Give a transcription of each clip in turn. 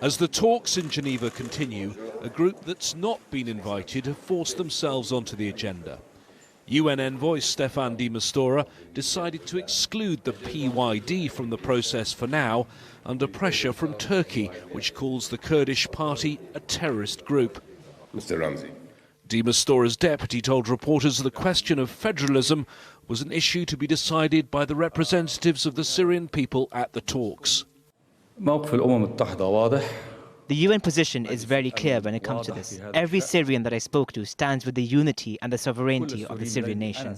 As the talks in Geneva continue, a group that's not been invited have forced themselves onto the agenda. UN envoy Staffan de Mistura decided to exclude the PYD from the process for now, under pressure from Turkey, which calls the Kurdish party a terrorist group. Mr. Ramzi. De Mistura's deputy told reporters the question of federalism was an issue to be decided by the representatives of the Syrian people at the talks. The UN position is very clear when it comes to this. Every Syrian that I spoke to stands with the unity and the sovereignty of the Syrian nation.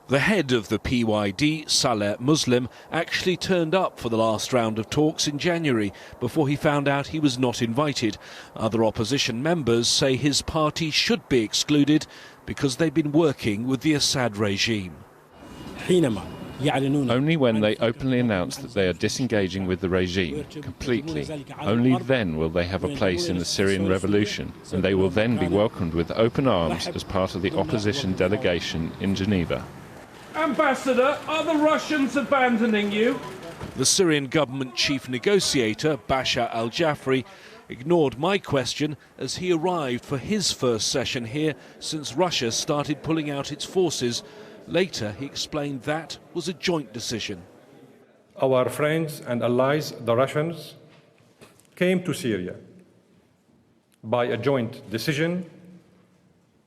The head of the PYD, Saleh Muslim, actually turned up for the last round of talks in January before he found out he was not invited. Other opposition members say his party should be excluded because they've been working with the Assad regime. Only when they openly announce that they are disengaging with the regime completely, only then will they have a place in the Syrian revolution, and they will then be welcomed with open arms as part of the opposition delegation in Geneva. Ambassador, are the Russians abandoning you? The Syrian government chief negotiator, Bashar al-Jafri, ignored my question as he arrived for his first session here since Russia started pulling out its forces. Later, he explained that was a joint decision. Our friends and allies, the Russians, came to Syria by a joint decision,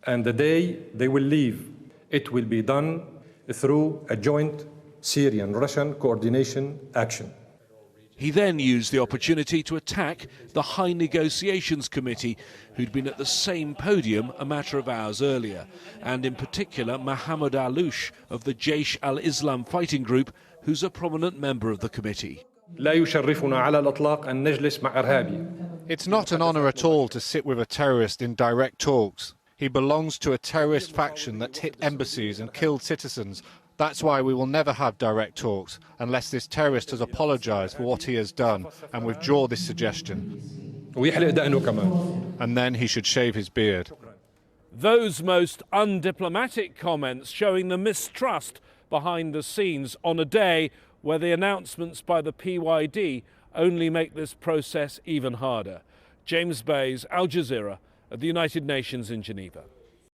and the day they will leave, it will be done through a joint Syrian-Russian coordination action. He then used the opportunity to attack the High Negotiations Committee, who'd been at the same podium a matter of hours earlier, and in particular Mohammed Alouche of the Jaish al-Islam fighting group, who's a prominent member of the committee. It's not an honour at all to sit with a terrorist in direct talks. He belongs to a terrorist faction that hit embassies and killed citizens. That's why we will never have direct talks unless this terrorist has apologised for what he has done and withdraw this suggestion. And then he should shave his beard. Those most undiplomatic comments showing the mistrust behind the scenes on a day where the announcements by the PYD only make this process even harder. James Bays, Al Jazeera, at the United Nations in Geneva.